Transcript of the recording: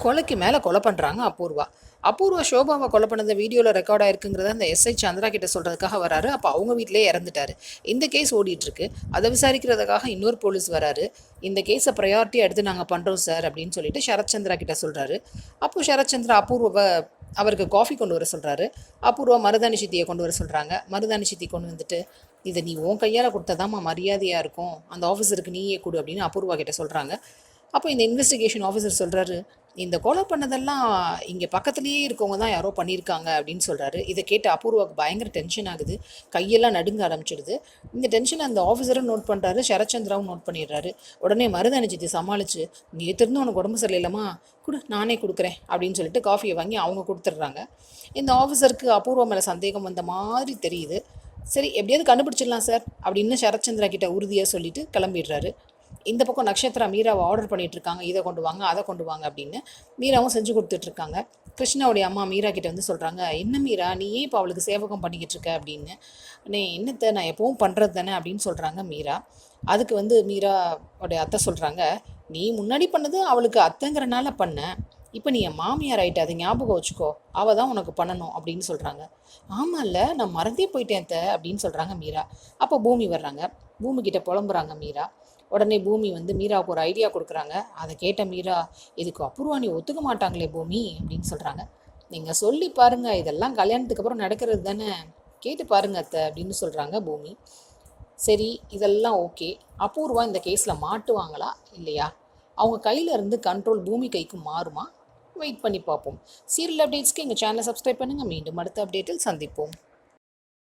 கொலைக்கு மேலே கொலை பண்ணுறாங்க அபூர்வா. அபூர்வா ஷோபாவை கொலை பண்ணது வீடியோவில் ரெக்கார்ட் ஆயிருக்குங்கிறத அந்த எஸ்ஐ சந்திரா கிட்ட சொல்கிறதுக்காக வராரு. அப்போ அவங்க வீட்டிலேயே இறந்துட்டாரு. இந்த கேஸ் ஓடிட்டுருக்கு. அதை விசாரிக்கிறதுக்காக இன்னொரு போலீஸ் வராரு. இந்த கேஸை ப்ரையாரிட்டியாக எடுத்து நாங்கள் பண்ணுறோம் சார் அப்படின்னு சொல்லிட்டு சரத்சந்திரா கிட்ட சொல்கிறாரு. அப்போது சரத்சந்திரா அபூர்வாவை அவருக்கு காஃபி கொண்டு வர சொல்கிறாரு. அபூர்வா மருதாணி சித்தியை கொண்டு வர சொல்கிறாங்க. மருதாணி சித்தி கொண்டு வந்துட்டு, இதை நீ உன் கையால் கொடுத்ததாம்மா மரியாதையாக இருக்கும், அந்த ஆஃபீஸருக்கு நீயே கொடு அப்படின்னு அபூர்வா கிட்ட சொல்கிறாங்க. அப்போ இந்த இன்வெஸ்டிகேஷன் ஆஃபீஸர் சொல்கிறாரு, இந்த கொலை பண்ணதெல்லாம் இங்கே பக்கத்துலேயே இருக்கவங்க தான் யாரோ பண்ணியிருக்காங்க அப்படின்னு சொல்கிறாரு. இதை கேட்டு அபூர்வாவுக்கு பயங்கர டென்ஷன் ஆகுது. கையெல்லாம் நடுங்க ஆரம்பிச்சிடுது. இந்த டென்ஷனை அந்த ஆஃபீஸரும் நோட் பண்ணுறாரு, சரத்சந்திராவும் நோட் பண்ணிடுறாரு. உடனே மருதாணி சித்தி சமாளித்து, நேற்றிருந்து உனக்கு உடம்பு சரியில்லைம்மா, கொடு நானே கொடுக்குறேன் அப்படின்னு சொல்லிட்டு காஃபியை வாங்கி அவங்க கொடுத்துட்றாங்க. இந்த ஆஃபீஸருக்கு அபூர்வா மேலே சந்தேகம் வந்த மாதிரி தெரியுது. சரி எப்படியாவது கண்டுபிடிச்சிடலாம் சார் அப்படின்னு சரத்சந்திரா கிட்ட உறுதியாக சொல்லிட்டு கிளம்பிடுறாரு. இந்த பக்கம் நக்ஷத்ரா மீராவை ஆர்டர் பண்ணிட்டு இருக்காங்க, இதை கொண்டு வாங்க அதை கொண்டு வாங்க அப்படின்னு. மீராவும் செஞ்சு கொடுத்துட்ருக்காங்க. கிருஷ்ணாவுடைய அம்மா மீரா கிட்ட வந்து சொல்கிறாங்க, என்ன மீரா நீ ஏன் இப்போ அவளுக்கு சேவகம் பண்ணிக்கிட்டு இருக்க அப்படின்னு. அண்ணே என்னத்தை நான் எப்பவும் பண்ணுறது தானே அப்படின்னு சொல்கிறாங்க மீரா. அதுக்கு வந்து மீராவுடைய அத்தை சொல்கிறாங்க, நீ முன்னாடி பண்ணது அவளுக்கு அத்தைங்கிறனால பண்ண, இப்போ நீ என் மாமியார் ஆகிட்ட, அதை ஞாபகம் வச்சுக்கோ, அவள் தான் உனக்கு பண்ணணும் அப்படின்னு சொல்கிறாங்க. ஆமாம்ல நான் மறந்தே போயிட்டேன் அத்தை அப்படின்னு சொல்கிறாங்க மீரா. அப்போ பூமி வர்றாங்க. பூமிக்கிட்ட புலம்புறாங்க மீரா. உடனே பூமி வந்து மீராவுக்கு ஒரு ஐடியா கொடுக்குறாங்க. அதை கேட்ட மீரா, இதுக்கு அபூர்வா நீ ஒத்துக்க மாட்டாங்களே பூமி அப்படின்னு சொல்கிறாங்க. நீங்கள் சொல்லி பாருங்கள், இதெல்லாம் கல்யாணத்துக்கு அப்புறம் நடக்கிறது தானே, கேட்டு பாருங்க அத்தை அப்படின்னு சொல்கிறாங்க பூமி. சரி இதெல்லாம் ஓகே, அபூர்வா இந்த கேஸில் மாட்டுவாங்களா இல்லையா, அவங்க கையில் இருந்து கண்ட்ரோல் பூமி கைக்கு மாறுமா, வெயிட் பண்ணி பார்ப்போம். சீரியல் அப்டேட்ஸ்க்கு எங்கள் சேனலை சப்ஸ்கிரைப் பண்ணுங்கள். மீண்டும் அடுத்த அப்டேட்டில் சந்திப்போம்.